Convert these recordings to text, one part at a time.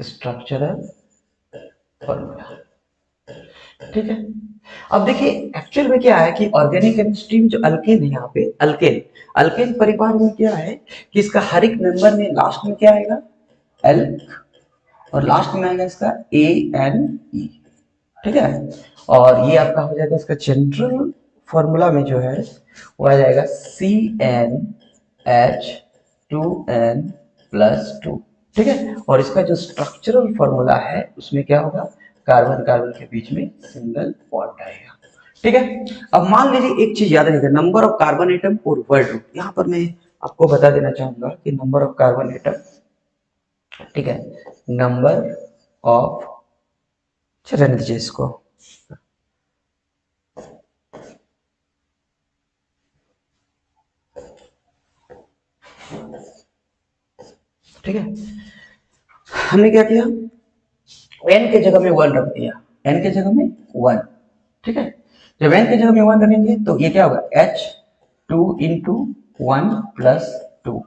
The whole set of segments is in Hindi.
Structural formula. ठीक है, अब देखिए एक्चुअल में क्या है कि ऑर्गेनिक केमिस्ट्री में जो अल्केन है, यहाँ पे अल्केन, अल्केन परिवार में क्या है कि इसका हर एक मेंबर में लास्ट में क्या आएगा, एल, और लास्ट में आएगा इसका ए एन ई। ठीक है, और ये आपका हो जाएगा इसका जनरल फॉर्मूला में जो है वो आ जाएगा C n H two n plus two. ठीक है, और इसका जो स्ट्रक्चरल फॉर्मूला है उसमें क्या होगा, कार्बन कार्बन के बीच में सिंगल बॉन्ड आएगा। ठीक है, अब मान लीजिए एक चीज याद रखिएगा, नंबर ऑफ कार्बन एटम और वर्ड रूट। यहां पर मैं आपको बता देना चाहूंगा कि नंबर ऑफ कार्बन एटम, ठीक है, नंबर ऑफ, रहने दीजिए इसको, ठीक है, हमने क्या किया, एन के जगह में वन रख दिया, एन के जगह में वन। ठीक है, जब एन के जगह में वन रखेंगे तो ये क्या होगा, H two into one plus two,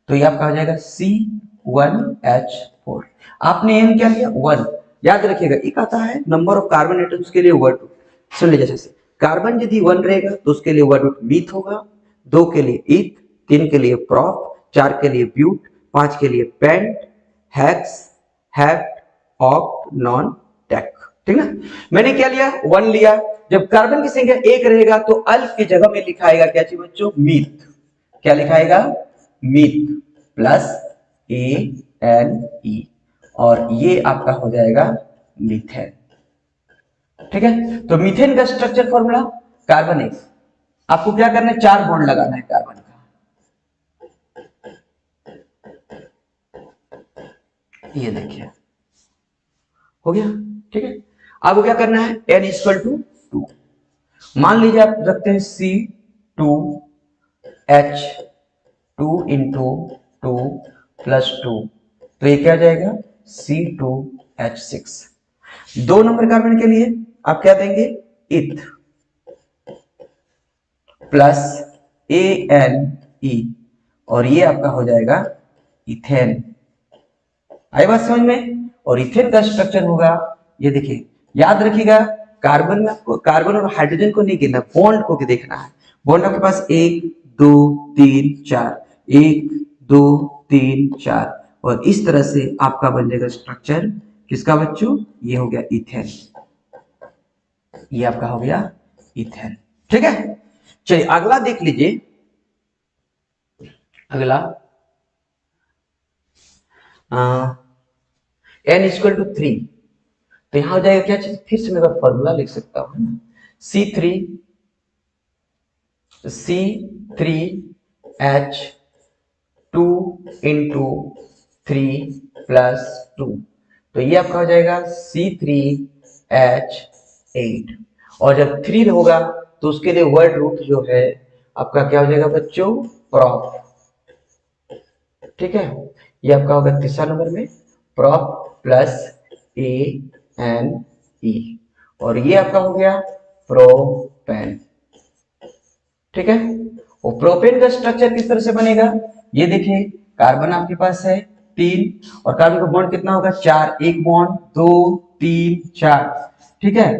तो ये आपका हो जाएगा सी वन एच फोर। आपने एन क्या लिया, वन। याद रखिएगा एक आता है नंबर ऑफ कार्बन एटम्स के लिए वर्ड रूट। सुन लीजिए, जैसे कार्बन यदि वन रहेगा तो उसके लिए वर्ड रूट मीथ होगा, दो के लिए ईथ, तीन के लिए प्रॉप, चार के लिए ब्यूट, पांच के लिए pent, hex, hept, oct, non, dec. ठीक ना, मैंने क्या लिया, वन लिया। जब कार्बन की संख्या एक रहेगा तो अल्फ की जगह में लिखाएगा क्या चीज बच्चों, मीथ। क्या लिखाएगा, myth plus A N E, और ये आपका हो जाएगा मीथेन। ठीक है, तो मीथेन का स्ट्रक्चर फॉर्मूला कार्बन एक, आपको क्या करना है, चार बॉन्ड लगाना है कार्बन का, ये देखिए हो गया। ठीक है, आपको क्या करना है, n इक्वल टू टू, मान लीजिए आप रखते हैं C two H two into two plus two, तो ये क्या जाएगा सी टू एच सिक्स। दो नंबर कार्बन के लिए आप क्या देंगे, इथ प्लस ए एन ई, और ये आपका हो जाएगा इथेन। आई बात समझ में, और इथेन का स्ट्रक्चर होगा, ये देखिए याद रखिएगा, कार्बन में आपको कार्बन और हाइड्रोजन को नहीं गिनना, बॉन्ड को देखना है। बॉन्ड आपके पास एक दो तीन चार, एक दो तीन चार, और इस तरह से आपका बन जाएगा स्ट्रक्चर किसका बच्चों, ये हो गया इथेन, ये आपका हो गया इथेन। ठीक है, चलिए अगला देख लीजिए, अगला एन इक्वल टू थ्री, तो यहां हो जाएगा क्या चीज, फिर से मैं फॉर्मूला लिख सकता हूं, C three H two into three plus two, तो ये आपका हो जाएगा सी थ्री एच एट, और जब थ्री होगा तो उसके लिए वर्ड रूट जो है आपका क्या हो जाएगा बच्चों, प्रॉप। ठीक है, ये आपका होगा तीसरा नंबर में, prop plus A N E, और ये आपका हो गया प्रोपेन। ठीक है, वो प्रोपेन का स्ट्रक्चर किस तरह से बनेगा, ये देखिए कार्बन आपके पास है तीन, और कार्बन का बॉन्ड कितना होगा, चार, एक बॉन्ड दो तीन चार। ठीक है,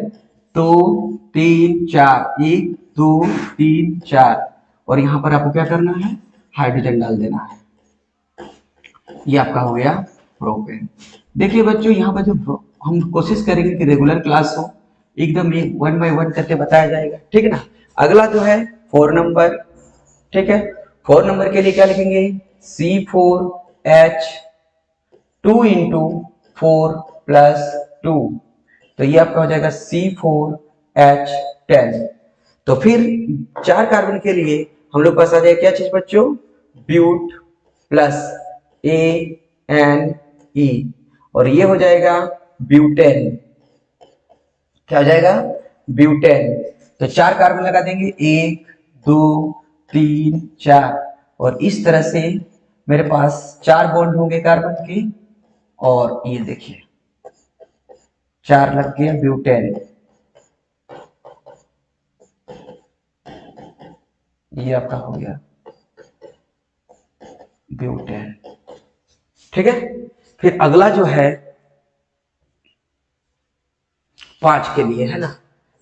दो तीन चार, एक दो तीन चार, और यहां पर आपको क्या करना है, हाइड्रोजन डाल देना है, ये आपका हो गया प्रोपेन। देखिए बच्चों यहाँ पर जो हम कोशिश करेंगे कि रेगुलर क्लास हो, एकदम ये वन बाय वन करके बताया जाएगा। ठीक है ना, अगला जो है फोर नंबर। ठीक है, फोर नंबर के लिए क्या लिखेंगे, C four H two into four plus two, तो ये आपका हो जाएगा सी फोर एच टेन। तो फिर चार कार्बन के लिए हम लोग पास आ जाएगा क्या चीज बच्चों, but plus A N E, और ये हो जाएगा ब्यूटेन। क्या हो जाएगा, ब्यूटेन। तो चार कार्बन लगा देंगे, एक दो तीन चार, और इस तरह से मेरे पास चार बॉन्ड होंगे कार्बन के, और ये देखिए चार लग गए ब्यूटेन, ये आपका हो गया ब्यूटेन। ठीक है, फिर अगला जो है 5 के लिए, है ना,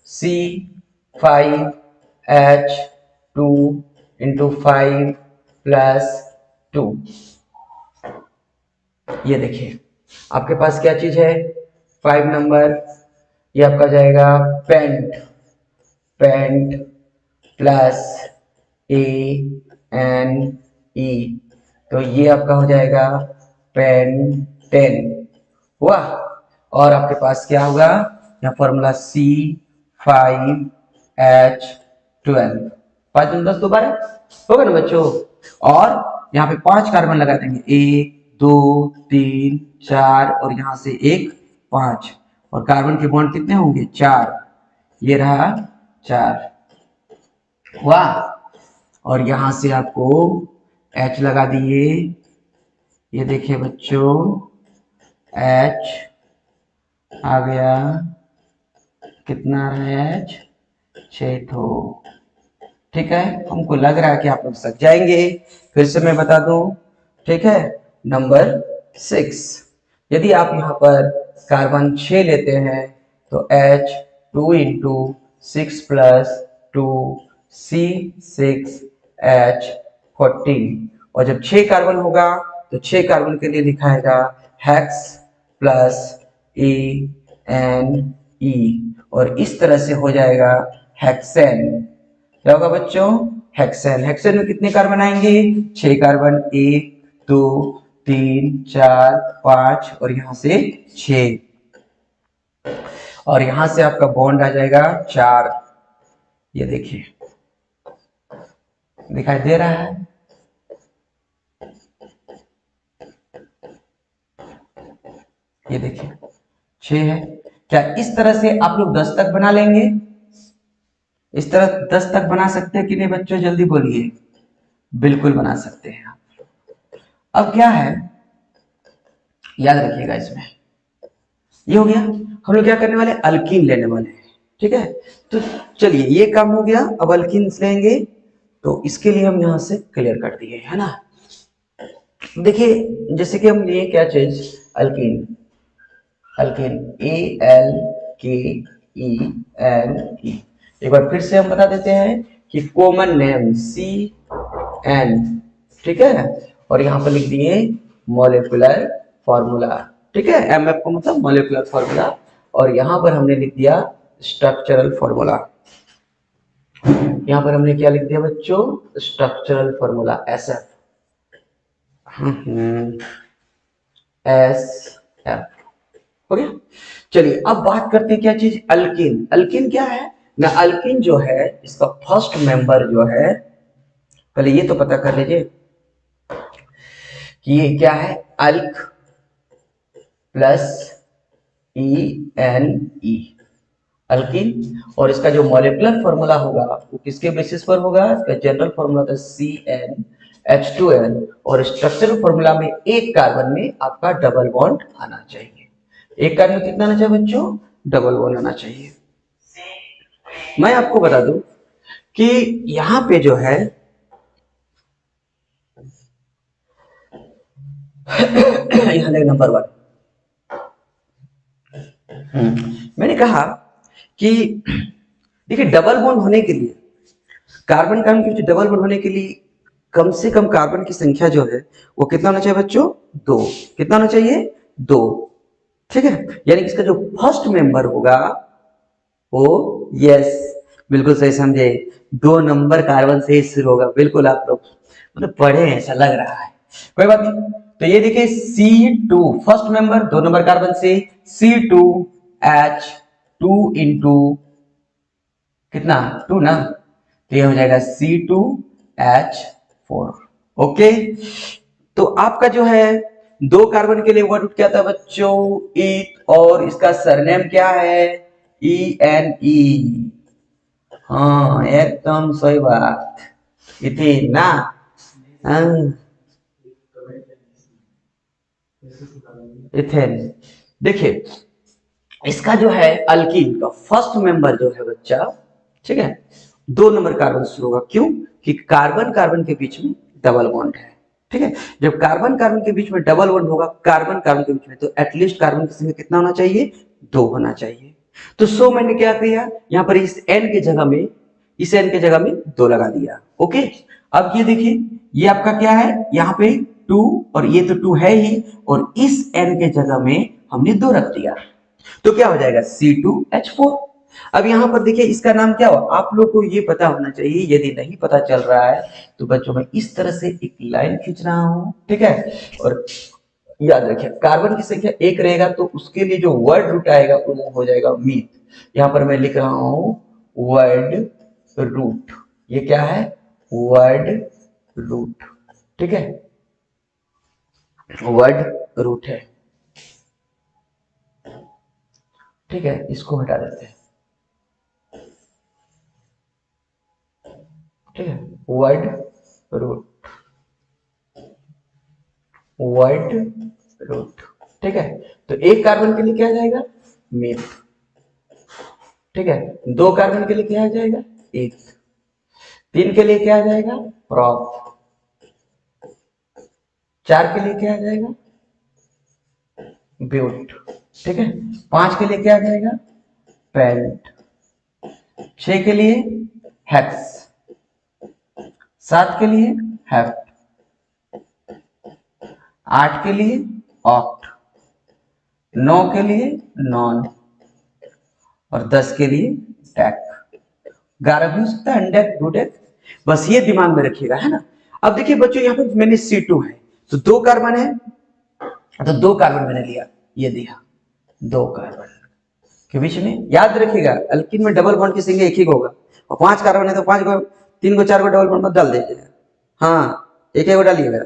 C5H2 × 5 + 2। ये देखिए आपके पास क्या चीज है, 5 नंबर, ये आपका जाएगा पेंट, पेंट प्लस ANE, तो ये आपका हो जाएगा पेंटेन हुआ। और आपके पास क्या होगा, यहाँ फॉर्मूला C5H12, 5 × 10 दोबारा होगा ना बच्चों। और यहाँ पे 5 कार्बन लगा देंगे, 1 2 3 4, और यहाँ से एक 5, और कार्बन के बॉन्ड कितने होंगे, 4, ये रहा 4 हुआ। और यहां से आपको H लगा दिए, ये देखिए बच्चों H आ गया, कितना है H, 6 ठो। ठीक है, हमको लग रहा है कि आप लोग सक जाएंगे, फिर से मैं बता दूं, ठीक है। नंबर 6, यदि आप यहाँ पर कार्बन 6 लेते हैं तो H 2 × 6 + 2 C6H14, और जब 6 कार्बन होगा तो 6 कार्बन के लिए लिखाएगा हेक्स प्लस ANE, और इस तरह से हो जाएगा हेक्सेन। क्या होगा बच्चों, हेक्सेन। हेक्सेन में कितने कार्बन आएंगे, 6 कार्बन, 1 2 3 4 5, और यहां से 6, और यहां से आपका बॉन्ड आ जाएगा 4। ये देखिए दिखाई दे रहा है, ये देखिए 6 है। क्या इस तरह से आप लोग 10 तक बना लेंगे, इस तरह 10 तक बना सकते हैं कि नहीं बच्चों, जल्दी बोलिए। बिल्कुल बना सकते हैं आप। अब क्या है, याद रखिएगा इसमें, ये हो गया। हम लोग क्या करने वाले, अल्कीन लेने वाले हैं, ठीक है। तो चलिए ये काम हो गया, अब अल्कीन लेंगे, तो इसके लिए हम यहां से क्लियर कर दिए, है ना। देखिए जैसे कि हम लिए क्या चीज, अल्कीन, अल्कीन ALKENE। एक बार फिर से हम बता देते हैं कि कॉमन नेम CN, ठीक है, और यहां पर लिख दिए मॉलिक्यूलर फॉर्मूला, ठीक है। MF को मतलब मॉलिक्यूलर फॉर्मूला, और यहां पर हमने लिख दिया स्ट्रक्चरल फॉर्मूला। यहां पर हमने क्या लिख दिया बच्चों, स्ट्रक्चरल फॉर्मूला SF, SF हो गया। चलिए अब बात करते हैं क्या चीज, अल्कीन। अल्कीन क्या है ना, अल्कीन जो है इसका फर्स्ट मेंबर जो है, पहले ये तो पता कर लीजिए कि ये क्या है, अल्क प्लस ENE, अल्कीन। और इसका जो मॉलिक्यूलर फॉर्मूला होगा वो किसके बेसिस पर होगा, इसका जनरल फॉर्मूला था CnH2n, और स्ट्रक्चरल फॉर्मूला में एक कार्बन में आपका डबल बॉन्ड आना चाहिए। एक कार्बन में कितना आना चाहिए बच्चों, डबल बॉन्ड आना चाहिए। मैं आपको बता दूं कि यहां पे जो है यहां नंबर 1, मैंने कहा कि देखिए डबल बॉन्ड होने के लिए, कार्बन कार्बन के बीच डबल बॉन्ड होने के लिए कम से कम कार्बन की संख्या जो है वो कितना होना चाहिए बच्चों, 2। कितना होना चाहिए, 2, ठीक है। यानी कि इसका जो फर्स्ट मेंबर होगा वो, यस बिल्कुल सही समझे, 2 नंबर कार्बन से ही शुरू होगा। बिल्कुल आप लोग मतलब पढ़े हैं ऐसा लग रहा है, कोई बात नहीं। तो ये देखिए C2 first member, 2 number carbon से, C2H2 × कितना, 2 ना, तो ये हो जाएगा C2H4। ओके, तो आपका जो है 2 कार्बन के लिए वर्ड क्या था बच्चों, ईथ, और इसका सरनेम क्या है, ENE। हाँ एकदम सही बात, इथेन ना। इथेन। देखिए इसका जो है अल्कीन का फर्स्ट मेंबर जो है बच्चा, ठीक है, 2 नंबर कार्बन शुरू होगा, क्यों कि कार्बन कार्बन के बीच में डबल बॉन्ड है, ठीक है। जब कार्बन कार्बन के बीच में डबल बॉन्ड होगा कार्बन कार्बन के बीच में, तो एटलीस्ट कार्बन की संख्या कितना होना चाहिए, 2 होना चाहिए। तो सो मैंने क्या किया, यहाँ पर इस n के जगह में, इस n के जगह में 2 लगा दिया। ओके, अब ये देखिए, ये आपका क्या है, यहाँ पे 2 और ये तो 2 है ही, और इस n के जगह में हमने 2 रख दिया, तो क्या हो जाएगा C2H4। अब यहां पर देखिए इसका नाम क्या हुआ, आप लोग को ये पता होना चाहिए, यदि नहीं पता चल रहा है तो बच्चों मैं इस तरह से एक लाइन खींच रहा हूं, ठीक है। और याद रखिए कार्बन की संख्या 1 रहेगा तो उसके लिए जो वर्ड रूट आएगा वो हो जाएगा मीथ। यहां पर मैं लिख रहा हूं वर्ड रूट, ये क्या है, वर्ड रूट, ठीक है, वर्ड रूट है, ठीक है, इसको हटा देते हैं, ठीक है, वर्ड रूट, वर्ड रूट, ठीक है। तो एक कार्बन के लिए क्या आ जाएगा, मीथ, ठीक है। 2 कार्बन के लिए क्या आ जाएगा, एक। 3 के लिए क्या आ जाएगा, प्रॉप। 4 के लिए क्या आ जाएगा, ब्यूट, ठीक है। 5 के लिए क्या आ जाएगा, पेंट। 6 के लिए हेक्स। 7 के लिए हेप्ट। 8 के लिए ऑक्ट। 9 के लिए नॉन, और 10 के लिए टैक। 11 भी हो सकता है, अनडेक, डूडेक, बस ये दिमाग में रखिएगा, है ना। अब देखिए बच्चों यहाँ पर मैंने C2 है तो 2 कार्बन है, तो 2 कार्बन मैंने लिया, ये दिया 2 कार्बन के बीच में। याद रखिएगा अल्किन में डबल बॉन्ड की संख्या एक ही होगा, और 5 कार्बन है तो 5 को, 3 को 4 को डबल बॉन्ड मत डाल दीजिएगा, हाँ एक एक को डालिएगा,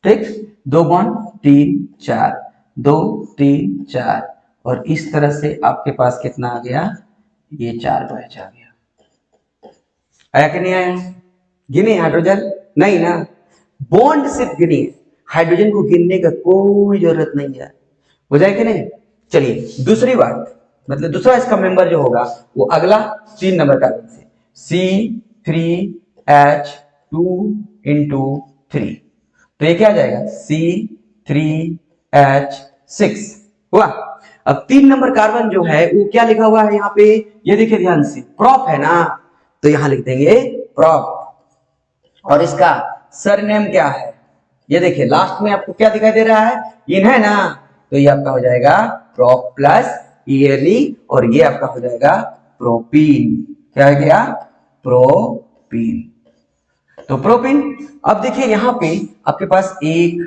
ठीक। 2 बॉन्ड 3 4, 2 3 4, और इस तरह से आपके पास कितना आ गया, ये 4 बैच आ गया। आया कि नहीं आया, गिने हाइड्रोजन, नहीं ना, बॉन्ड सिर्फ गिनिए, हाइड्रोजन को गिनने का कोई जरूरत नहीं है, हो जाए कि नहीं। चलिए दूसरी बात, मतलब दूसरा इसका मेंबर जो होगा वो अगला 3 नंबर कार्बन से C3H2 इंटू 3, तो ये क्या आ जाएगा C3H6 हुआ। अब 3 नंबर कार्बन जो है वो क्या लिखा हुआ है यहाँ पे, ये देखिए ध्यान से, प्रॉप है ना, तो यहां लिख देंगे प्रॉप, और इसका सरनेम क्या है, ये देखिए लास्ट में आपको क्या दिखाई दे रहा है, इन है ना, तो ये आपका हो जाएगा प्रोप प्लस ईयरली, और ये आपका हो जाएगा प्रोपीन, क्या है गया, प्रोपीन। तो प्रोपीन, अब देखिए यहां पे आपके पास 1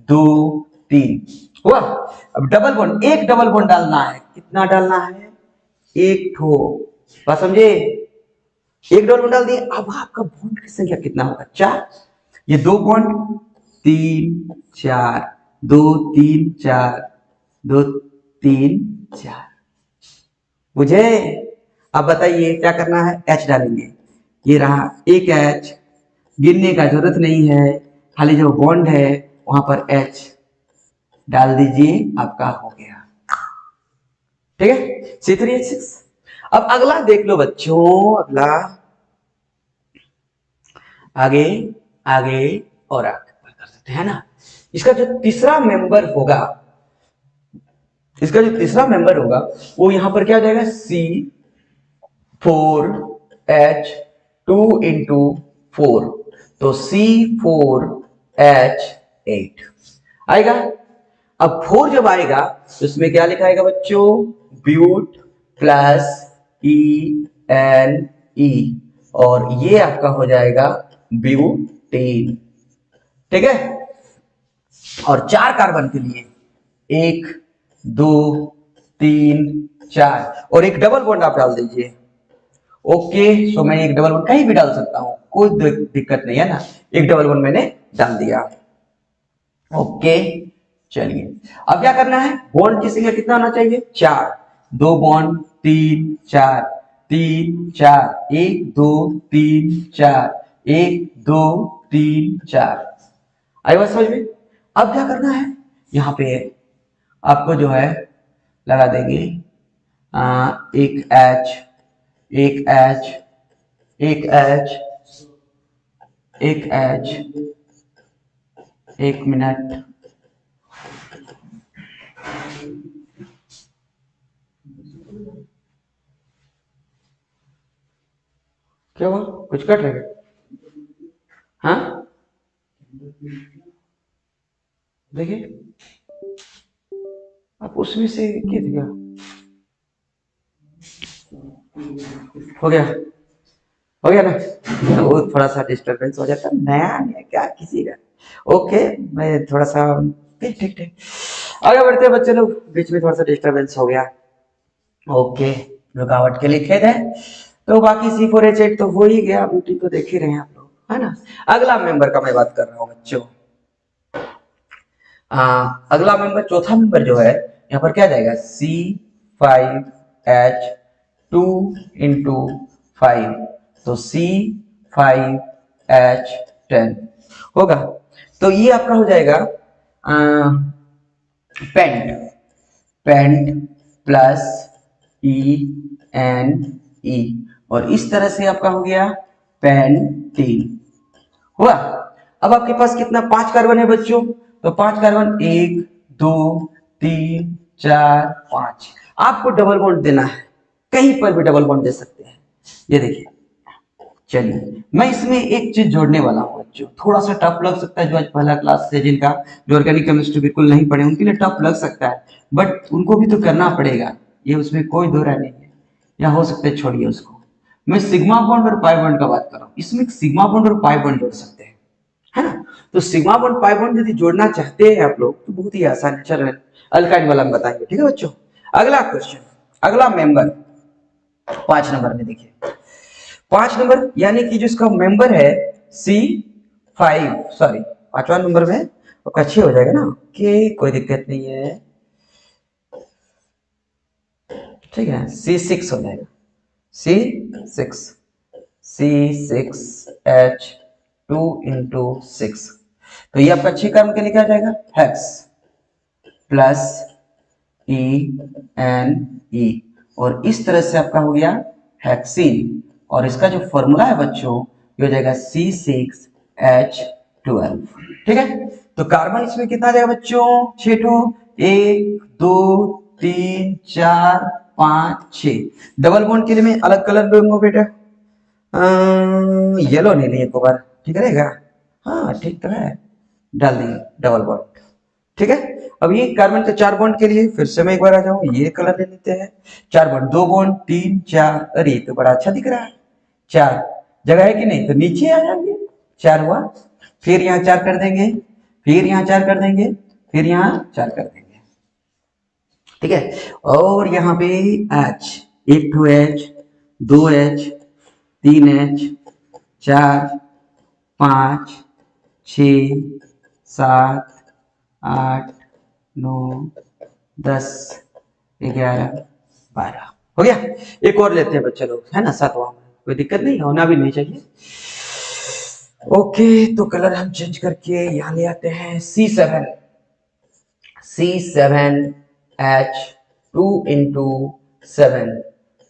2 3 हुआ। अब डबल बॉन्ड, एक डबल बॉन्ड डालना है, कितना डालना है, एक ठो, बात समझे, एक डबल बॉन्ड डाल दिए। अब आपका बॉन्ड की संख्या कितना होगा, 4, ये 2 बॉन्ड 3 4, 2 3 4, 2 3 4, बुझे। अब बताइए क्या करना है, H डालेंगे, ये रहा एक H, गिनने का जरूरत नहीं है, खाली जो बॉन्ड है वहां पर H डाल दीजिए, आपका हो गया, ठीक है, C3H6। अब अगला देख लो बच्चों, अगला आगे आगे और आगे कर सकते हैं ना। इसका जो तीसरा मेंबर होगा, इसका जो तीसरा मेंबर होगा वो यहां पर क्या आ जाएगा, C4H2 इंटू 4, तो C4H8 आएगा। अब 4 जब आएगा तो इसमें क्या लिखा आएगा बच्चों, but plus E N E, और ये आपका हो जाएगा ब्यूटीन, ठीक है। और 4 कार्बन के लिए 1 2 3 4, और एक डबल बॉन्ड आप डाल दीजिए, ओके। सो मैं एक डबल बॉन्ड कहीं भी डाल सकता हूं, कोई दिक्कत नहीं है ना, एक डबल बॉन्ड मैंने डाल दिया, ओके। चलिए अब क्या करना है, बॉन्ड की संख्या कितना होना चाहिए, 4, 2 बॉन्ड 3 4, 3 4, 1 2 3 4, 1 2 3 4, आई बात समझ में। अब क्या करना है, यहाँ पे आपको जो है लगा देंगे एक H, एक H, एक H, एक H, एक मिनट, क्या हुआ, कुछ कट रहा है? हाँ देखिए, आप उसमें से क्या दिया, हो गया, हो गया ना। तो वो थोड़ा सा डिस्टरबेंस हो जाता है, नया नया क्या किसी का। ओके, मैं थोड़ा सा ठीक ठीक ठीक आगे बढ़ते हैं बच्चे लोग, बीच में थोड़ा सा डिस्टरबेंस हो गया। ओके, रुकावट के लिए खेद है। तो बाकी C4H8 तो हो ही गया, ब्यूटी तो देख ही रहे हैं आप लोग, है ना। अगला मेंबर का मैं बात कर रहा हूँ बच्चों। अगला मेंबर, चौथा मेंबर जो है, यहाँ पर क्या जाएगा, C5H2 × 5, तो C5H10 होगा। तो ये आपका हो जाएगा pent, pent plus E N E, और इस तरह से आपका हो गया पेंटीन हुआ। अब आपके पास कितना, 5 कार्बन है बच्चों, तो 5 कार्बन, 1 2 3 4 5, आपको डबल बॉन्ड देना है, कहीं पर भी डबल बॉन्ड दे सकते हैं। ये देखिए, चलिए मैं इसमें एक चीज जोड़ने वाला हूँ बच्चों, थोड़ा सा टफ लग सकता है, जो आज पहला क्लास से जिनका जो ऑर्गेनिक केमिस्ट्री बिल्कुल नहीं पढ़े उनके लिए टफ लग सकता है, बट उनको भी तो करना पड़ेगा, ये उसमें कोई दो राय नहीं है, या हो सकता है छोड़िए उसको। मैं सिग्मा बॉन्ड और पाई बॉन्ड का बात कर रहा हूँ, इसमें सिग्मा बॉन्ड और पाई बॉन्ड जोड़ सकते हैं, है ना। तो सिग्मा बॉन्ड पाई बॉन्ड यदि जोड़ना चाहते हैं आप लोग तो बहुत ही आसान है, चलो अल्काइन वाला हम बताएंगे, ठीक है बच्चों। अगला क्वेश्चन, अगला मेंबर 5 नंबर में देखिए, 5 नंबर यानी कि जो इसका मेंबर है C5, सॉरी 5वां नंबर में आपका 6 हो जाएगा ना, कि कोई दिक्कत नहीं है, ठीक है, C6 हो जाएगा, C6, C6H2 × 6, तो ये आपका 6 कार्बन के लिए क्या जाएगा, hex plus E N E, और इस तरह से आपका हो गया हेक्सीन, और इसका जो फॉर्मूला है बच्चों ये हो जाएगा C6H12, ठीक है। तो कार्बन इसमें कितना जाएगा बच्चों, 6 1 2 3 4 5 6। डबल बॉन्ड के लिए मैं अलग कलर लूंगा बेटा, येलो नहीं लिए, एक बार ठीक रहेगा, हाँ ठीक तो है, डाल दिए डबल बॉन्ड, ठीक है। अब ये कार्बन के 4 बॉन्ड के लिए फिर से मैं एक बार आ जाऊं, ये कलर ले लेते हैं, 4 बॉन्ड, 2 बॉन्ड 3 4, अरे तो बड़ा अच्छा दिख रहा है, 4 जगह है कि नहीं, तो नीचे आ जाएंगे, 4 हुआ, फिर यहाँ 4 कर देंगे, फिर यहाँ 4 कर देंगे, फिर यहाँ 4 कर देंगे, ठीक है। और यहाँ पे H, 1 2H 3H 4 5 6 7 8 9 10 11 12 हो गया। एक और लेते हैं बच्चे लोग, है ना, 7वां, कोई दिक्कत नहीं, होना भी नहीं चाहिए। ओके, तो कलर हम चेंज करके यहाँ ले आते हैं, C7, C7H2 × 7,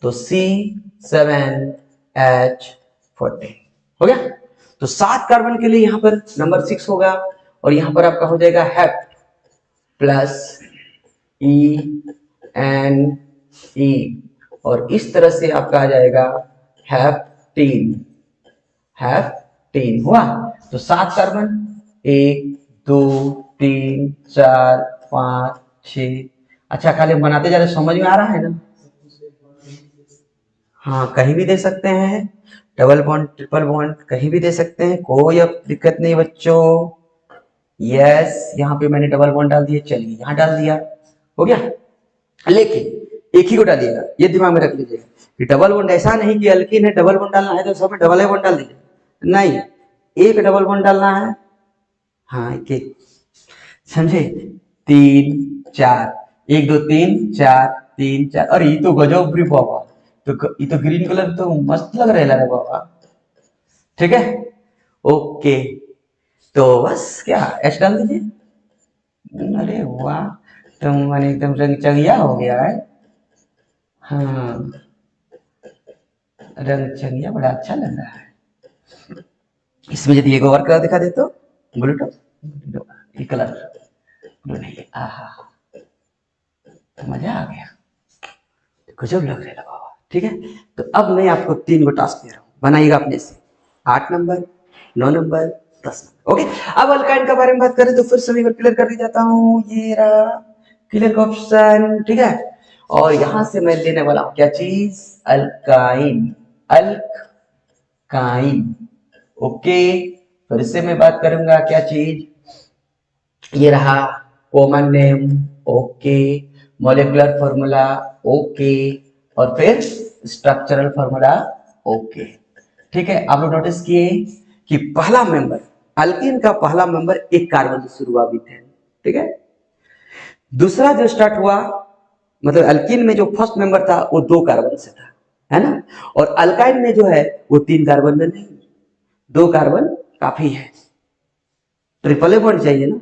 तो C7H14 हो गया। तो 7 कार्बन के लिए यहाँ पर नंबर 6 होगा, और यहाँ पर आपका हो जाएगा hept plus E N E, और इस तरह से आपका आ जाएगा हेप्टीन, हेप्टीन हुआ। तो 7 कार्बन, 1 2 3 4 5 6, अच्छा खाली बनाते जा रहे, समझ में आ रहा है ना। हाँ कहीं भी दे सकते हैं, डबल बॉन्ड ट्रिपल बॉन्ड कहीं भी दे सकते हैं, कोई अब दिक्कत नहीं बच्चों। यस, यहाँ पे मैंने डबल बॉन्ड डाल दिया, चलिए यहाँ डाल दिया, हो गया। लेकिन एक ही को डालिएगा, ये दिमाग में रख लीजिएगा कि डबल बॉन्ड ऐसा नहीं कि अल्कीन है डबल बॉन्ड डालना है तो सब में डबल बॉन्ड डाल दीजिए, नहीं, एक डबल बॉन्ड डालना है, हाँ एक, समझे, 3 4, 1 2 3 4 3 4, अरे ये तो गजब ग्रिप बाबा, तो ये तो ग्रीन कलर तो मस्त लग रहा है बाबा, ठीक है। ओके, तो बस क्या एच डाल दीजिए, अरे वाह, तुम मैंने एकदम रंग चंगिया हो गया है, हाँ रंग चंगिया बड़ा अच्छा लग रहा है। इसमें यदि एक और कलर दिखा दे तो ब्लू टॉप, ये कलर ब्लू नहीं, आहा मजा आ गया, गजब लग रहा है बाबा, ठीक है। तो अब मैं आपको 3 गो टास्क दे रहा हूँ, बनाइएगा अपने से, 8 नंबर, 9 नंबर, 10 नंबर। ओके, अब अल्काइन के बारे में बात करें तो फिर से मैं क्लियर कर दी जाता हूँ, ये रहा क्लियर का ऑप्शन, ठीक है। और यहां से मैं लेने वाला हूं क्या चीज, अल्काइन, अल्काइन। ओके, फिर से मैं बात करूंगा क्या चीज, ये रहा common name, okay, molecular formula, okay, और फिर स्ट्रक्चरल फॉर्मूला, ओके। ठीक है, आप लोग नोटिस किए कि पहला मेंबर, अल्कीन का पहला मेंबर एक कार्बन से शुरू हुआ मीथेन, ठीक है। दूसरा जो स्टार्ट हुआ, मतलब अल्कीन में जो फर्स्ट मेंबर था वो 2 कार्बन से था, है ना। और अल्काइन में जो है वो 3 कार्बन में नहीं, 2 कार्बन काफी है। ट्रिपल बॉन्ड चाहिए ना,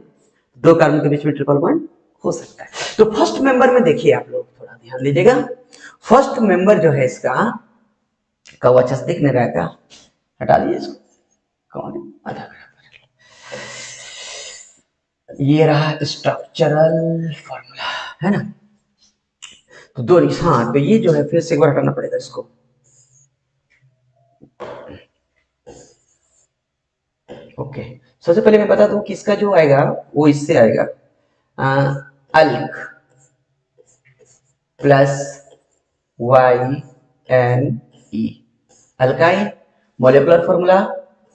2 कार्बन के बीच में ट्रिपल बॉन्ड हो सकता है। तो फर्स्ट मेंबर में देखिए आप लोग थोड़ा ध्यान दीजिएगा, फर्स्ट मेंबर जो है इसका कवच अच्छा दिख नहीं रहा है, क्या हटा दीजिए इसको, कौन है आधा खराब, ये रहा स्ट्रक्चरल फॉर्मूला, है ना। तो 2 हाँ, तो ये जो है फिर से एक बार हटाना पड़ेगा इसको, ओके। सबसे पहले मैं बता दूं कि इसका जो आएगा वो इससे आएगा, alk plus y n e, alkyne, molecular formula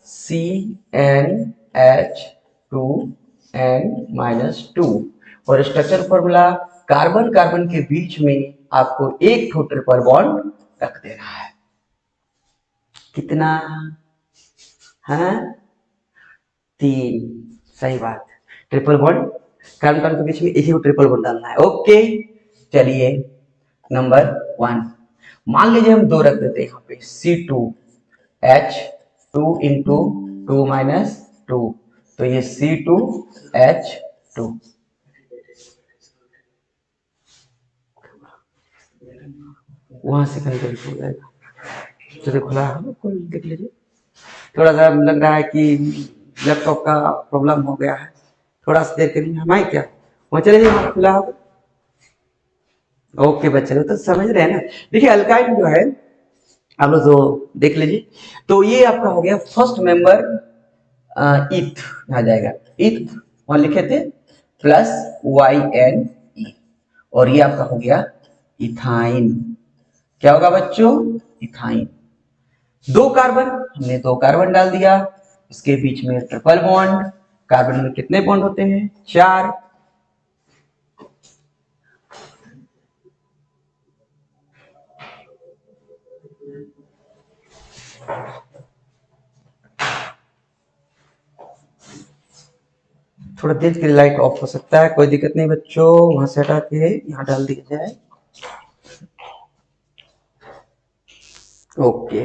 CnH2n-2 और स्ट्रक्चर फॉर्मूला कार्बन कार्बन के बीच में आपको एक ठो ट्रिपल बॉन्ड रख देना है। कितना है, 3, सही बात, ट्रिपल बॉन्ड कार्बन कार्बन के बीच में एक ही ट्रिपल बॉन्ड डालना है। ओके, चलिए नंबर 1, मान लीजिए हम 2 रख देते हैं यहाँ पे, C2H2 इंटू 2 माइनस 2, तो ये C2H2, वहां से कहीं हो जाएगा, चलिए खुला है, देख लीजिए। थोड़ा सा लग रहा है कि लैपटॉप का प्रॉब्लम हो गया है, थोड़ा सा देर के लिए हमारे क्या वहां चले जाइए, खुला हो। ओके बच्चे तो समझ रहे हैं ना। देखिए अल्काइन जो है आप लोग तो देख लीजिए, तो ये आपका हो गया फर्स्ट मेंबर, इथ आ जाएगा, इथ वहां लिखे थे प्लस YnE, और ये आपका हो गया इथाइन। क्या होगा बच्चों, इथाइन। 2 कार्बन, हमने 2 कार्बन डाल दिया, इसके बीच में ट्रिपल बॉन्ड, कार्बन में कितने बॉन्ड होते हैं, 4, थोड़ा देर के लिए लाइट ऑफ हो सकता है, कोई दिक्कत नहीं बच्चों, वहां से हटा के यहाँ डाल दिया जाए, ओके।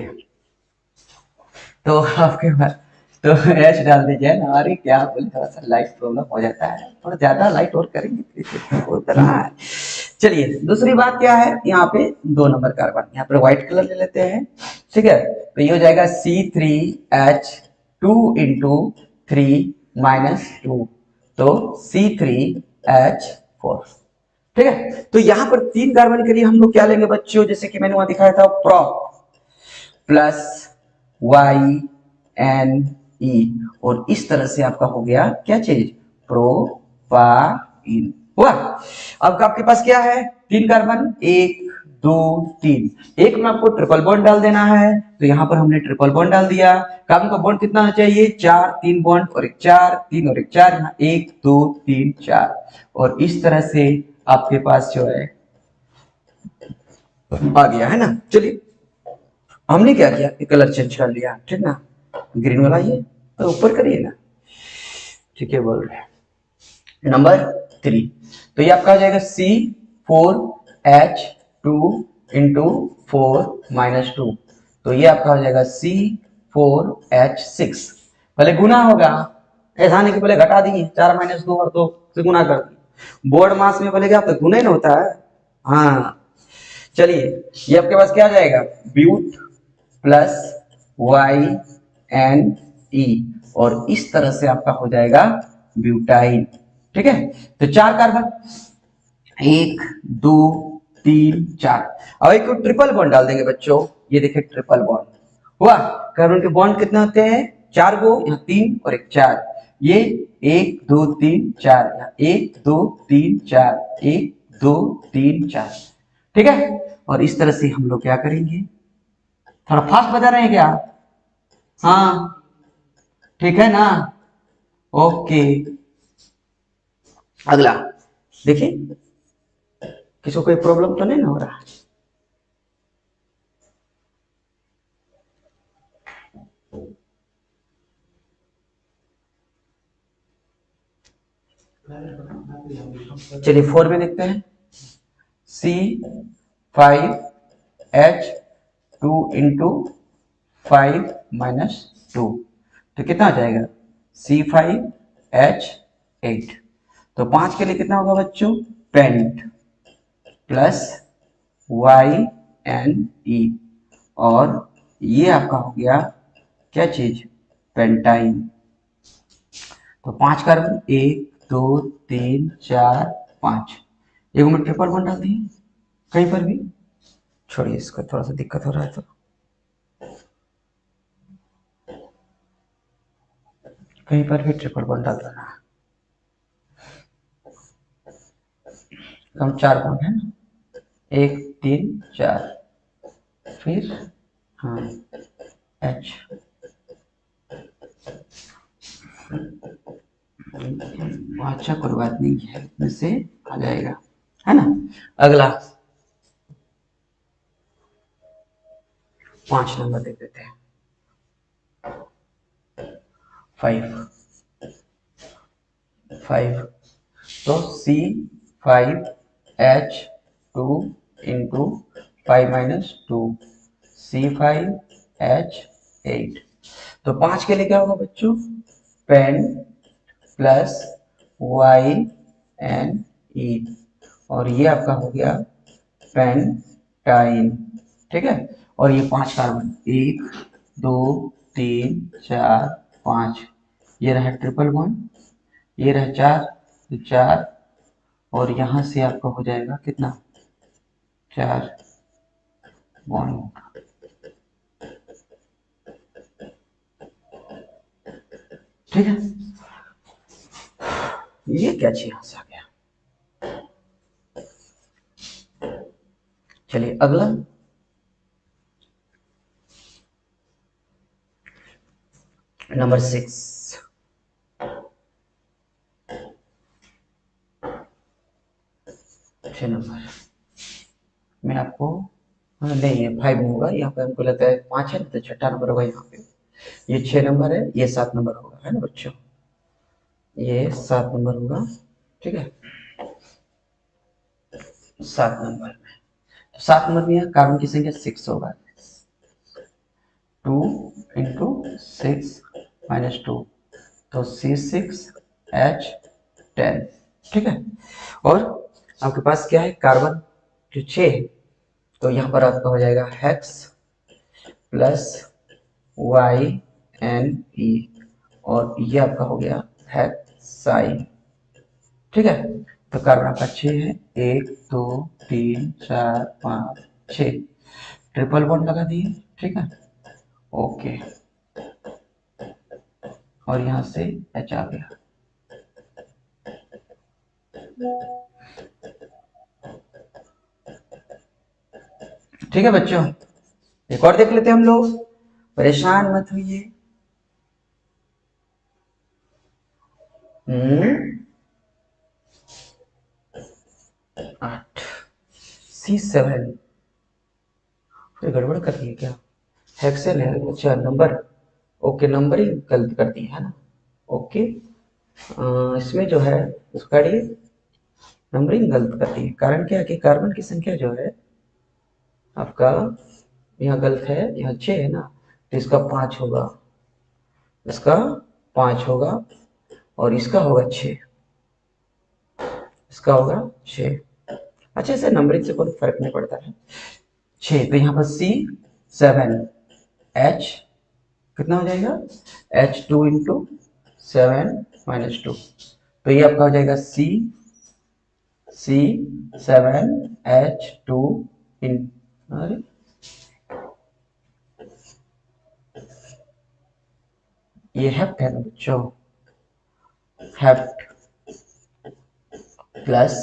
तो आपके पास तो एच डाल दीजिए ना, अरे क्या बोले, थोड़ा सा लाइट प्रॉब्लम हो जाता है, थोड़ा ज्यादा लाइट और करेंगे हो रहा है। चलिए दूसरी बात क्या है, यहाँ पे 2 नंबर कार्बन, यहाँ पे व्हाइट कलर ले लेते हैं, ठीक है। तो ये हो जाएगा C3H2 इंटू 3 माइनस 2, तो C3H4, ठीक है। तो यहाँ पर 3 कार्बन के लिए हम लोग क्या लेंगे बच्चों, जैसे कि मैंने वहां दिखाया था, प्रोप प्लस YnE, और इस तरह से आपका हो गया क्या चीज, प्रोपाइन हुआ। अब आपके पास क्या है, 3 कार्बन, 1 2 3, एक में आपको ट्रिपल बॉन्ड डाल देना है, तो यहां पर हमने ट्रिपल बॉन्ड डाल दिया। कार्बन का बॉन्ड कितना होना चाहिए, 4, 3 बॉन्ड और एक 4, 3 और एक 4, यहाँ 1 2 3 4, और इस तरह से आपके पास जो है आ गया, है ना। चलिए हमने क्या किया, कलर चेंज कर लिया, ठीक ना, ग्रीन वाला ये तो ऊपर करिए ना, ठीक है, बोल रहे नंबर 3, तो ये आपका हो जाएगा C4H2 इंटू 4 माइनस 2, तो ये आपका हो जाएगा C4H6, पहले गुना होगा, ऐसा नहीं कि पहले घटा दिए 4 माइनस 2 और 2 से गुना कर दिए, बोर्ड मास में पहले क्या होता है, गुना ही ना होता है। हाँ चलिए, ये आपके पास क्या आ जाएगा, ब्यूट प्लस YnE, और इस तरह से आपका हो जाएगा ब्यूटाइन, ठीक है। तो 4 कार्बन, 1 2 3 4, अब एक ट्रिपल बॉन्ड डाल देंगे बच्चों, ये देखिए ट्रिपल बॉन्ड, हुआ। कार्बन के बॉन्ड कितने होते हैं, 4 गो, यहाँ 3 और एक 4, ये 1 2 3 4, यहाँ 1 2 3 4, 1 2 3 4, ठीक है। और इस तरह से हम लोग क्या करेंगे, थोड़ा फास्ट बता रहे हैं क्या, हाँ ठीक है ना, ओके। अगला देखिए, किसी को कोई प्रॉब्लम तो नहीं ना हो रहा, चलिए 4 में देखते हैं, C5H2 × 5 - 2, तो कितना हो जाएगा C5H8। तो 5 के लिए कितना होगा बच्चों, पेंट प्लस YNE, और ये आपका हो गया क्या चीज, पेंटाइन। तो 5 कार्बन, 1 2 3 4 5, एक में ट्रिपल बॉन्ड डाल दिए कहीं पर भी, छोड़िए इसका थोड़ा सा दिक्कत हो रहा है, तो कहीं पर भी ट्रिपल बॉन्ड डाल देना, हम 4 बॉन्ड है ना, 1 3 4, फिर हाँ H, अच्छा कोई बात नहीं है, इसमें से आ जाएगा, है ना। अगला 5 नंबर देख देते हैं, 5 तो C5H2 × 5 - 2, C5H8। तो 5 के लिए क्या होगा बच्चों, पेन प्लस YNE, और ये आपका हो गया पेंटाइन, ठीक है। और ये 5 कार्बन, 1 2 3 4 5, ये रहा ट्रिपल बॉन्ड, ये रहा 4 तो 4, और यहां से आपका हो जाएगा कितना, 4 बॉन्ड, ठीक है। ये क्या चीज यहां से आ गया, चलिए अगला नंबर 6, 6 नंबर में आपको, हाँ नहीं है 5 में होगा, यहाँ पे हमको लगता है 5 है, तो छठा नंबर होगा यहाँ पे, ये 6 नंबर है, ये 7 नंबर होगा, है ना बच्चों, ये 7 नंबर होगा, ठीक है। 7 नंबर में, तो 7 नंबर में यहाँ कार्बन की संख्या 6 होगा, 2 × 6 - 2, तो C6H10, ठीक है। और आपके पास क्या है, कार्बन जो 6 है, तो यहाँ पर आपका हो जाएगा हेक्स प्लस YNE, और ये आपका हो गया हेक्साइन, ठीक है। तो कार्बन आपका 6 है, 1 2 3 4 5 6, ट्रिपल बॉन्ड लगा दिए, ठीक है, ओके, और यहाँ से H आ गया, ठीक है बच्चों। एक और देख लेते हैं हम लोग, परेशान मत होइए। 8, C7, फिर गड़बड़ कर दी है क्या, हेक्सेन है, अच्छा नंबर, ओके नंबरिंग गलत कर दी है ना, ओके। इसमें जो है उसका नंबरिंग गलत कर दी है, कारण क्या है कि कार्बन की संख्या जो है आपका यहाँ गलत है, यहाँ 6 है ना, तो इसका 5 होगा, इसका 5 होगा, और इसका होगा 6, इसका होगा 6, अच्छा इसे नंबरिंग से कोई फर्क नहीं पड़ता है, 6, तो यहाँ पर C7H कितना हो जाएगा, H2 × 7 - 2, तो ये आपका हो जाएगा C7H2 इन, अरे ये हेप्ट है ना बच्चों, हेप्ट प्लस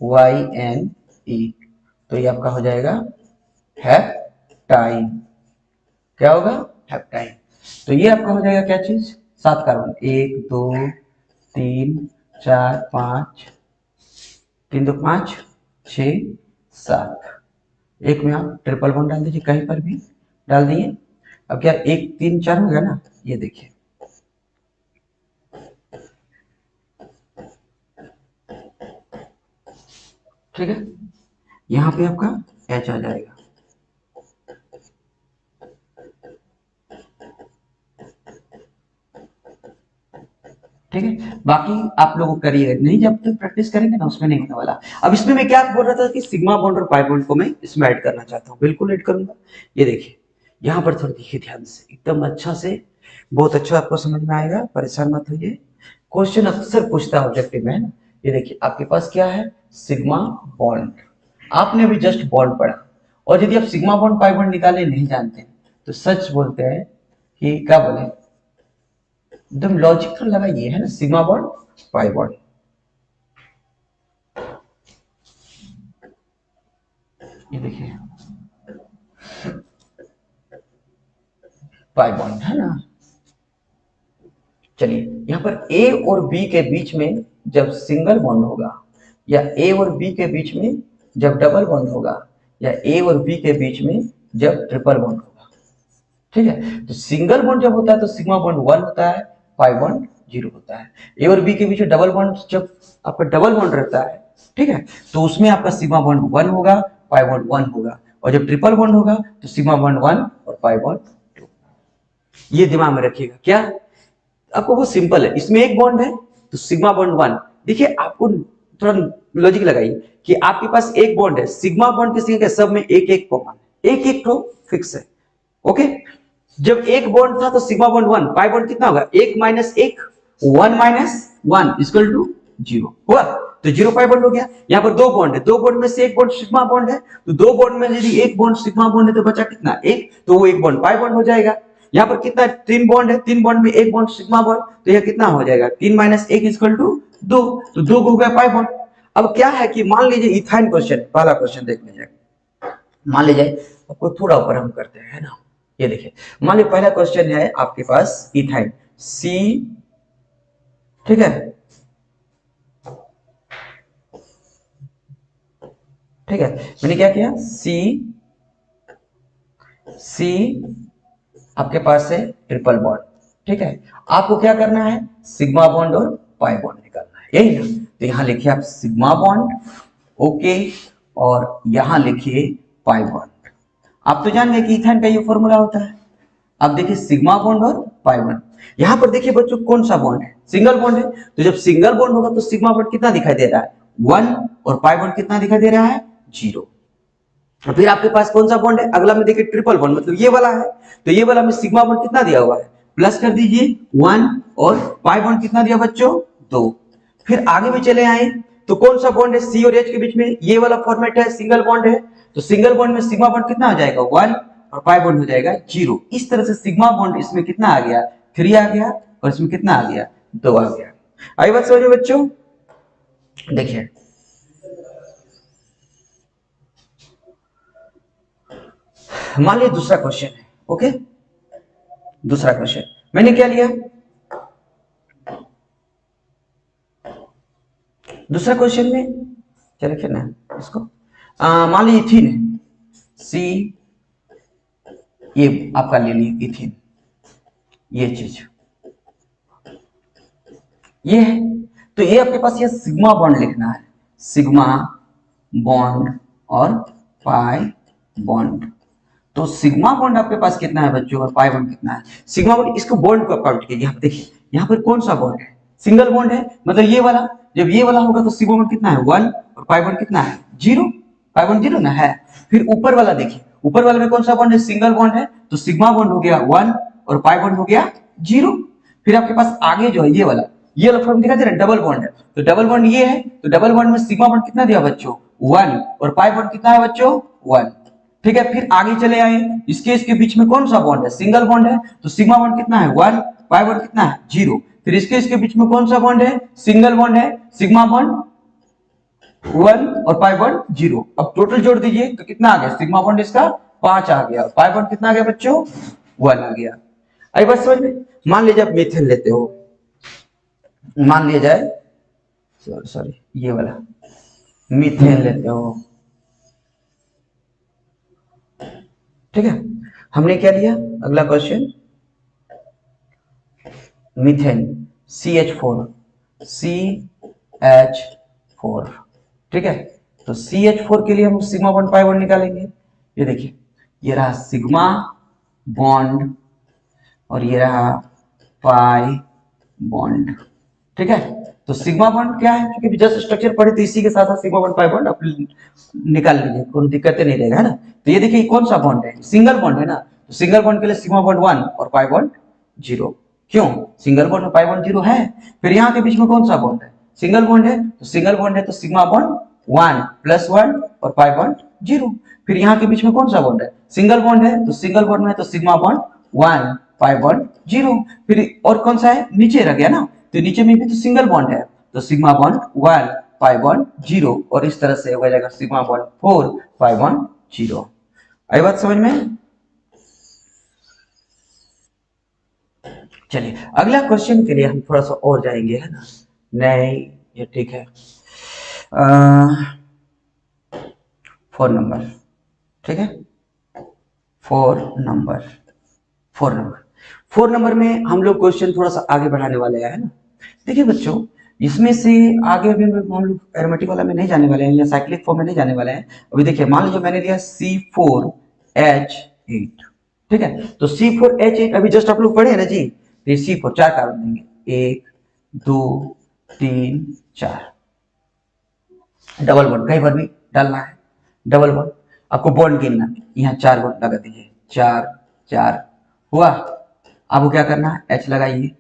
YNE, तो ये आपका हो जाएगा हेप्टाइन। क्या होगा? हेप्टाइन। तो ये आपका हो जाएगा क्या चीज? 7 कार्बन, 1 2 3 4 5, 3 2 5 6 7। एक में आप ट्रिपल बॉन्ड डाल दीजिए, कहीं पर भी डाल दिए। अब क्या 1 3 4 हो गया ना, ये देखिए, ठीक है। यहाँ पे आपका H आ जाएगा। ठीक है, बाकी आप लोग करिएगा, नहीं जब तक प्रैक्टिस करेंगे ना उसमें नहीं होने वाला। अब इसमें मैं क्या बोल रहा था कि सिग्मा बॉन्ड और पाई बॉन्ड को मैं इसमें ऐड करना चाहता हूँ, बिल्कुल ऐड करूंगा। ये देखिए यहाँ पर थोड़ा देखिए ध्यान से, एकदम अच्छा से, बहुत अच्छा आपको समझ में आएगा, परेशान मत होइए। क्वेश्चन अक्सर पूछता है ऑब्जेक्टिव में, है ना। ये देखिए आपके पास क्या है? Sigma bond. आपने अभी जस्ट बॉन्ड पढ़ा, और यदि आप सिग्मा बॉन्ड पाई बॉन्ड निकालने नहीं जानते तो सच बोलते हैं कि क्या बोले, एकदम लॉजिक तो लगाइए, है ना। सिग्मा बॉन्ड पाई बॉन्ड, ये देखिए पाई बॉन्ड, है ना। चलिए यहाँ पर ए और बी के बीच में जब सिंगल बॉन्ड होगा, या ए और बी के बीच में जब डबल बॉन्ड होगा, या ए और बी के बीच में जब ट्रिपल बॉन्ड होगा, ठीक है। तो सिंगल बॉन्ड जब होता है तो सिग्मा बॉन्ड 1 होता है, पाई बॉन्ड 0 होता है। ए और बी के बीच में डबल बॉन्ड जब आपका डबल बॉन्ड रहता है, ठीक है, तो उसमें आपका सिग्मा बॉन्ड 1 होगा, पाई बॉन्ड 1 होगा। और जब ट्रिपल बॉन्ड होगा तो सिग्मा बॉन्ड 1 और पाई बॉन्ड 2। ये दिमाग में रखिएगा। क्या? आपको वो सिंपल है, इसमें एक बॉन्ड है तो सिग्मा बॉन्ड 1। देखिए आपको थोड़ा लॉजिक लगाइए कि आपके पास एक बॉन्ड है, सिग्मा बॉन्ड किसी के सब में एक एक कॉमन है, एक एक तो फिक्स है। ओके, जब एक बॉन्ड था तो सिग्मा बॉन्ड 1, पाई बॉन्ड कितना होगा? 1 माइनस 1, 1 माइनस 1 इक्वल टू 0 हुआ, तो 0 पाई बॉन्ड हो गया। यहाँ पर दो बॉन्ड है, दो बॉन्ड में से एक बॉन्ड सिग्मा बॉन्ड है, तो दो बॉन्ड में यदि एक बॉन्ड सिग्मा बॉन्ड है तो बचा कितना? एक, तो वो एक बॉन्ड पाई बॉन्ड हो जाएगा। यहाँ पर कितना? 3 बॉन्ड है, 3 बॉन्ड में एक बॉन्ड सिग्मा बॉन्ड, तो यह कितना हो जाएगा? 3 माइनस 1 इक्वल टू 2, तो 2 हो गया पाई बॉन्ड। अब क्या है कि मान लीजिए इथाइन क्वेश्चन, पहला क्वेश्चन देख लीजिए, मान लीजिए आपको थोड़ा ऊपर हम करते हैं, है ना। ये देखिए मान लीजिए पहला क्वेश्चन है आपके पास इथाइन सी, ठीक है, ठीक है। मैंने क्या किया? सी, सी आपके पास है ट्रिपल बॉन्ड, ठीक है। आपको क्या करना है? सिग्मा बॉन्ड और पाई बॉन्ड निकालना है, यही ना। तो यहां लिखिए आप सिग्मा बॉन्ड, ओके, और यहां लिखिए पाई बॉन्ड। आप तो जान गए कि इथाइन का ये फॉर्मूला होता है। अब देखिए सिग्मा बॉन्ड और पाई बॉन्ड, यहां पर देखिए बच्चों कौन सा बॉन्ड है? सिंगल बॉन्ड है। तो जब सिंगल बॉन्ड होगा तो सिग्मा बॉन्ड कितना दिखाई दे रहा है? 1, और पाई बॉन्ड कितना दिखाई दे रहा है? 0। और फिर आपके पास कौन सा बॉन्ड है? अगला में देखिए ट्रिपल बॉन्ड, मतलब ये वाला है। तो ये वाला में सिग्मा बॉन्ड कितना दिया हुआ है? प्लस कर दीजिए 1, और पाई बॉन्ड कितना दिया बच्चों? 2। फिर आगे भी चले आए तो कौन सा बॉन्ड है सी और एच के बीच में? ये वाला फॉर्मेट है, सिंगल बॉन्ड है। तो सिंगल बॉन्ड में सिग्मा बॉन्ड कितना हो जाएगा? 1, और पाई बॉन्ड हो जाएगा 0। इस तरह से सिग्मा बॉन्ड इसमें कितना आ गया? 3 आ गया, और इसमें कितना आ गया? 2 आ गया। आई बात समझ में बच्चों? देखिए मान लीजिए दूसरा क्वेश्चन है, ओके। दूसरा क्वेश्चन मैंने क्या लिया? दूसरा क्वेश्चन में क्या लिखे ना इसको, मान लीजिए इथीन है, सी, ये आपका ले लीजिए इथीन, ये चीज ये है। तो ये आपके पास ये सिग्मा बॉन्ड लिखना है, सिग्मा बॉन्ड और पाई बॉन्ड। तो सिग्मा बॉन्ड आपके पास कितना है बच्चों, और पाई बॉन्ड कितना है? सिग्मा बॉन्ड, इसको बॉन्ड को काउंट कीजिए। यहाँ पे देखिए, यहाँ पर कौन सा बॉन्ड है? सिंगल बॉन्ड है, मतलब ये वाला। जब ये वाला होगा तो सिग्मा बॉन्ड कितना है? 1, और पाई बॉन्ड कितना है? 0। पाई बॉन्ड 0 ना है। फिर ऊपर वाला देखिए, ऊपर वाले में कौन सा बॉन्ड है? सिंगल बॉन्ड है, तो सिग्मा बॉन्ड हो गया 1, और पाई बॉन्ड हो गया 0। फिर आपके पास आगे जो है ये वाला फॉर्म दिखा दे रहा है, डबल बॉन्ड है। तो डबल बॉन्ड ये है, तो डबल बॉन्ड में सिग्मा बॉन्ड कितना दिया बच्चों? 1, और पाई बॉन्ड कितना है बच्चों? 1। ठीक है, फिर आगे चले आए, इसके बीच में कौन सा बॉन्ड है, सिंगल बॉन्ड है, तो सिग्मा बॉन्ड कितना है 1, पाई बॉन्ड कितना है 0। फिर इसके बीच में कौन सा बॉन्ड है, सिंगल बॉन्ड है, सिग्मा बॉन्ड 1 और पाई बॉन्ड 0। अब टोटल जोड़ दीजिए तो कितना आ गया, सिग्मा बॉन्ड इसका 5 आ गया, पाई बॉन्ड कितना आ गया बच्चों 1 आ गया। आई बात समझ में। मान लीजिए आप मीथेन लेते हो, मान लिया जाए सॉरी ये वाला मीथेन लेते हो, ठीक है। हमने क्या लिया, अगला क्वेश्चन मीथेन CH4 CH4, ठीक है। तो CH4 के लिए हम सिग्मा बॉन्ड पाई बॉन्ड निकालेंगे। ये देखिए, ये रहा सिग्मा बॉन्ड और ये रहा पाई बॉन्ड, ठीक है। तो सिग्मा बॉन्ड क्या है, क्योंकि जस्ट स्ट्रक्चर पढ़े तो इसी के साथ साथ सिग्मा बॉन्ड पाई बॉन्ड आप निकाल लीजिए, कोई दिक्कत नहीं रहेगा, है ना। तो ये देखिए कौन सा बॉन्ड है, सिंगल बॉन्ड है ना, तो सिंगल बॉन्ड के लिए सिग्मा बॉन्ड 1 और पाई बॉन्ड 0। क्यों, सिंगल बॉन्ड में पाई बॉन्ड 0 है। फिर यहाँ के बीच में कौन सा बॉन्ड है, सिंगल बॉन्ड है, तो सिंगल बॉन्ड है तो सिग्मा बॉन्ड 1 + 1 और पाई बॉन्ड 0। फिर यहाँ के बीच में कौन सा बॉन्ड है, सिंगल बॉन्ड है, तो सिंगल बॉन्ड में तो सिग्मा बॉन्ड 1 पाई बॉन्ड 0। फिर और कौन सा है, नीचे रह गया ना, तो नीचे में भी तो सिंगल बॉन्ड है, तो सिग्मा बॉन्ड 1 पाई बॉन्ड 0, और इस तरह से हो जाएगा सिग्मा बॉन्ड 4 पाई बॉन्ड 0। आई बात समझ में। चलिए अगला क्वेश्चन के लिए हम थोड़ा सा और जाएंगे, है ना। नहीं ये ठीक है, 4 नंबर, ठीक है, 4 नंबर में हम लोग क्वेश्चन थोड़ा सा आगे बढ़ाने वाले हैं, है ना। देखिए बच्चों, इसमें से आगे अभी हम लोग एरोमेटिक वाला में नहीं जाने वाले हैं या साइक्लिक फॉर्म में नहीं जाने वाले हैं। अभी देखिए, मान लीजिए मैंने लिया C4H8, ठीक है। तो C4H8 अभी जस्ट आप लोग पढ़े हैं ना जी, तो C4 4 कार्बन देंगे, 1 2 3 4, डबल बॉन्ड कहीं पर भी डालना है, डबल बॉन्ड आपको बॉन्ड गिनना, यहाँ 4 बॉन्ड लगा दीजिए, 4 4 हुआ। आपको क्या करना है, H लगाइए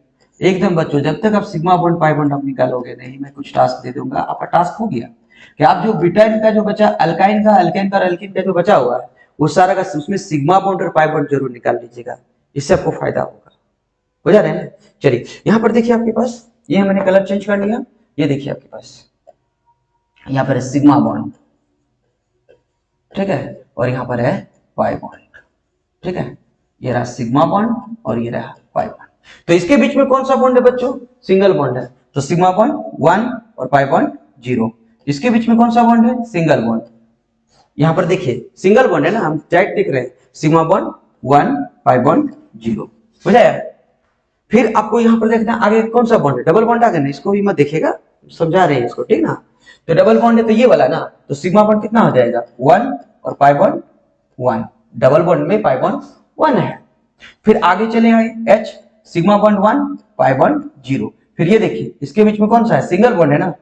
एकदम बच्चों, जब तक आप सिग्मा बॉन्ड पाई बॉन्ड आप निकालोगे नहीं, मैं कुछ टास्क दे दूंगा, आपका टास्क हो गया कि आप जो ब्यूटाइन का जो बचा, अल्काइन का और एल्कीन का जो बचा हुआ है, वो सारा का उसमें सिग्मा बॉन्ड और पाई बॉन्ड जरूर निकाल लीजिएगा, इससे आपको फायदा होगा। हो जा रहा है ना। चलिए यहाँ पर देखिए आपके पास, ये मैंने कलर चेंज कर लिया, ये देखिए आपके पास यहाँ पर है सिग्मा बॉन्ड, ठीक है, और यहाँ पर है पाई बॉन्ड, ठीक है। ये रहा सिग्मा बॉन्ड और ये रहा पाई बॉन्ड। तो इसके बीच में कौन सा बॉन्ड है बच्चों, सिंगल बॉन्ड है, तो सिग्मा बॉन्ड 1 और पाई बॉन्ड 0। इसके बीच में कौन सा बॉन्ड है, सिंगल बॉन्ड। यहाँ पर देखिए सिंगल बॉन्ड है ना, हम डायरेक्ट देख रहे हैं, सिग्मा बॉन्ड 1 पाई बॉन्ड 0, हो जाएगा। फिर आपको यहाँ पर देखना आगे कौन सा बॉन्ड है, डबल बॉन्ड आ गया ना, इसको भी मत देखिएगा, समझा रहे हैं इसको, ठीक ना। तो डबल बॉन्ड है तो ये वाला ना, तो सिग्मा बॉन्ड कितना हो जाएगा 1 और पाई बॉन्ड 1, डबल बॉन्ड में पाई बॉन्ड 1 है। फिर आगे चले आए H, sigma bond 1 pi bond 0। फिर ये देखिए इसके बीच में कौन सा है, सिंगल बॉन्ड है ना,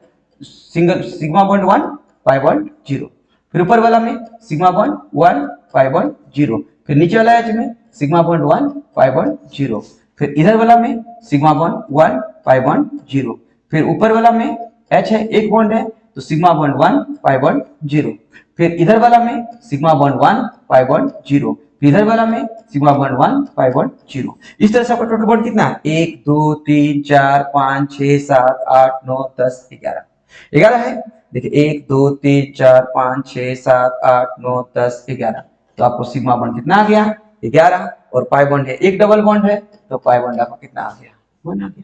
सिग्मा बॉन्ड 1 पाई बॉन्ड 0। फिर ऊपर वाला में सिग्मा बॉन्ड 1 पाई बॉन्ड 0। फिर नीचे वाला H में सिग्मा बॉन्ड 1 पाई बॉन्ड 0। फिर इधर वाला में सिग्मा बॉन्ड 1 पाई बॉन्ड 0। फिर ऊपर वाला में H है, एक बॉन्ड है, तो सिग्मा बॉन्ड 1 पाई बॉन्ड 0। फिर इधर वाला में सिग्मा बॉन्ड 1 पाई बॉन्ड 0। इधर वाला में सिग्मा बॉन्ड 1 पाई बॉन्ड 0। इस तरह से आपका टोटल बॉन्ड कितना है, 1 2 3 4 5 6 7 8 9 10 11 11 है। देखिए 1 2 3 4 5 6 7 8 9 10 11, तो आपको सिग्मा बॉन्ड कितना आ गया 11, और पाई बॉन्ड है, एक डबल बॉन्ड है, तो पाई बॉन्ड आपका कितना आ गया 1 आ गया।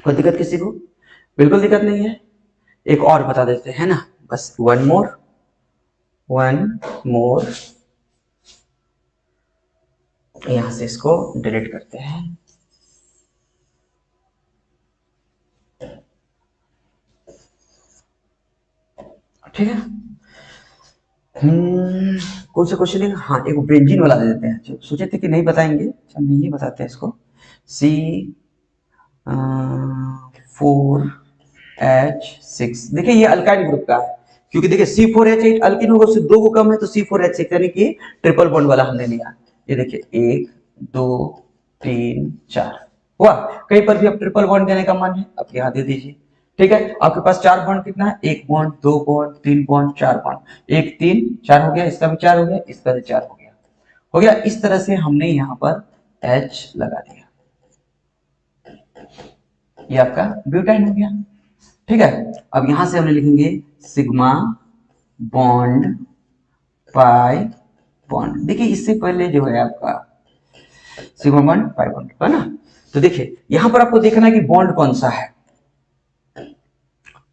कोई दिक्कत किसी को, बिल्कुल दिक्कत नहीं है। एक और बता देते हैं ना, बस वन मोर, यहां से इसको डिलीट करते हैं। ठीक है, कौन सा क्वेश्चन है, हाँ एक बेंजीन वाला दे देते हैं, सोचे थे कि नहीं बताएंगे, नहीं ये बताते हैं इसको। C4H6, देखिए ये अल्काइन ग्रुप का है, क्योंकि देखिए C4H8 अल्किन होगा, उससे 2 को कम है, तो C4H6 यानी कि ट्रिपल बॉन्ड वाला हमने लिया। ये देखिए 1 2 3 4 हुआ, कहीं पर भी आप ट्रिपल बॉन्ड देने का मन है आप यहाँ दे दीजिए, ठीक है, आपके पास 4 बॉन्ड कितना है, 1 बॉन्ड, 2 बॉन्ड, 3 बॉन्ड, 4 बॉन्ड, 1 3 4 हो गया, इसका भी 4 हो गया, इसका भी 4 हो गया। इस तरह से हमने यहाँ पर H लगा दिया, ये आपका ब्यूटाइन हो गया। ठीक है, अब यहां से हम लिखेंगे सिग्मा बॉन्ड पाई बॉन्ड। देखिए इससे पहले जो है आपका सिग्मा बॉन्ड पाई बॉन्ड है ना, तो देखिए यहां पर आपको देखना है कि बॉन्ड कौन सा है,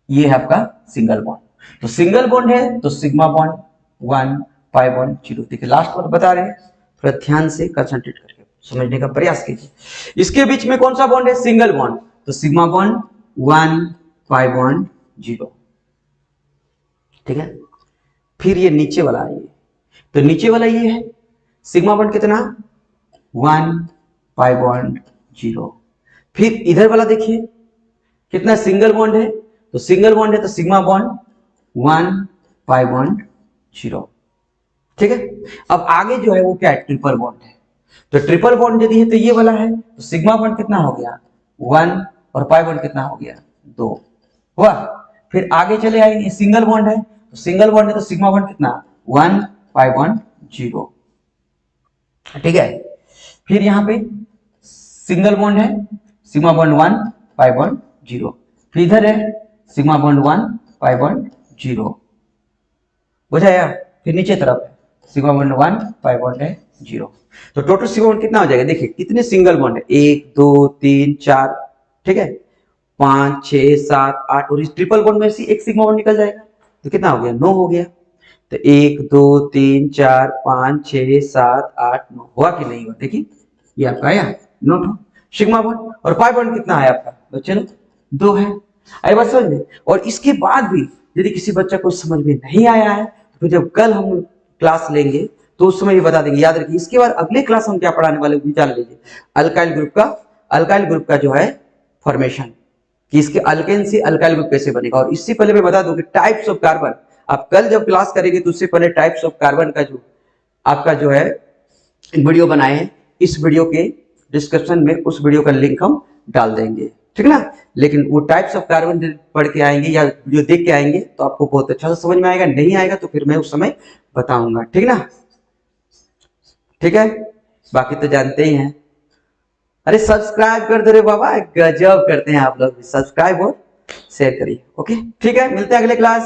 ये है आपका सिंगल बॉन्ड, तो सिंगल बॉन्ड है तो सिग्मा बॉन्ड 1 पाई बॉन्ड 0। देखिए लास्ट बार बता रहे हैं, थोड़ा ध्यान से कंसंट्रेट करके समझने का प्रयास कीजिए। इसके बीच में कौन सा बॉन्ड है, सिंगल बॉन्ड, तो सिग्मा बॉन्ड 1 पाई बॉन्ड 0। ठीक है, फिर ये नीचे वाला है, तो नीचे वाला ये है सिग्मा बॉन्ड कितना 1 पाई बॉन्ड 0। फिर इधर वाला देखिए कितना सिंगल बॉन्ड है, तो सिंगल बॉन्ड है तो सिग्मा बॉन्ड 1 पाई बॉन्ड 0। ठीक है, अब आगे जो है वो क्या है, ट्रिपल बॉन्ड है, तो ट्रिपल बॉन्ड यदि है तो ये वाला है, तो सिग्मा बॉन्ड कितना हो गया 1 और पाई बॉन्ड कितना हो गया 2 हुआ। फिर आगे चले आएंगे, सिंगल बॉन्ड है तो सिंगल बॉन्ड है तो सिग्मा बॉन्ड कितना 1 पाई बॉन्ड 0। ठीक है, फिर यहां पे सिंगल बॉन्ड है, सिग्मा बॉन्ड 1 पाई बॉन्ड 0। फिर इधर है सिग्मा बॉन्ड 1 पाई बॉन्ड 0, बुझाया। फिर नीचे तरफ है सिग्मा बॉन्ड 1 पाई बॉन्ड है 0। तो टोटल सिग्मा बॉन्ड कितना हो जाएगा, देखिए कितने सिंगल बॉन्ड है 1 2 3 4, ठीक है 5 6 7 8, और इस ट्रिपल बॉन्ड में से एक सिग्मा बॉन्ड निकल जाएगा, तो कितना हो गया 9 हो गया। तो 1 2 3 4 5 6 7 8 9 हुआ कि नहीं हुआ, देखिए ये आपका आया 9 सिग्मा बॉन्ड। और पाई बॉन्ड कितना है आपका बच्चे लोग 2 है, आई बात समझ में। और इसके बाद भी यदि किसी बच्चा को समझ में नहीं आया है तो फिर जब कल हम क्लास लेंगे तो उस समय ये बता देंगे, याद रखिए। इसके बाद अगले क्लास हम क्या पढ़ाने वाले भी जान लीजिए, अल्काइल ग्रुप का जो है फॉर्मेशन, कि इसके अल्केन से अल्काइल ग्रुप कैसे बनेगा। और इससे पहले मैं बता दूं कि टाइप्स ऑफ कार्बन, आप कल जब क्लास करेंगे तो उससे पहले टाइप्स ऑफ कार्बन का जो आपका जो है वीडियो बनाए हैं, इस वीडियो के डिस्क्रिप्शन में उस वीडियो का लिंक हम डाल देंगे, ठीक ना। लेकिन वो टाइप्स ऑफ कार्बन पढ़ के आएंगे या वीडियो देख के आएंगे तो आपको बहुत अच्छा से समझ में आएगा, नहीं आएगा तो फिर मैं उस समय बताऊंगा, ठीक ना। ठीक है, बाकी तो जानते ही हैं। अरे सब्सक्राइब कर दो रे बाबा, गजब करते हैं आप लोग, सब्सक्राइब और शेयर करिए। ओके ठीक है, मिलते हैं अगले क्लास।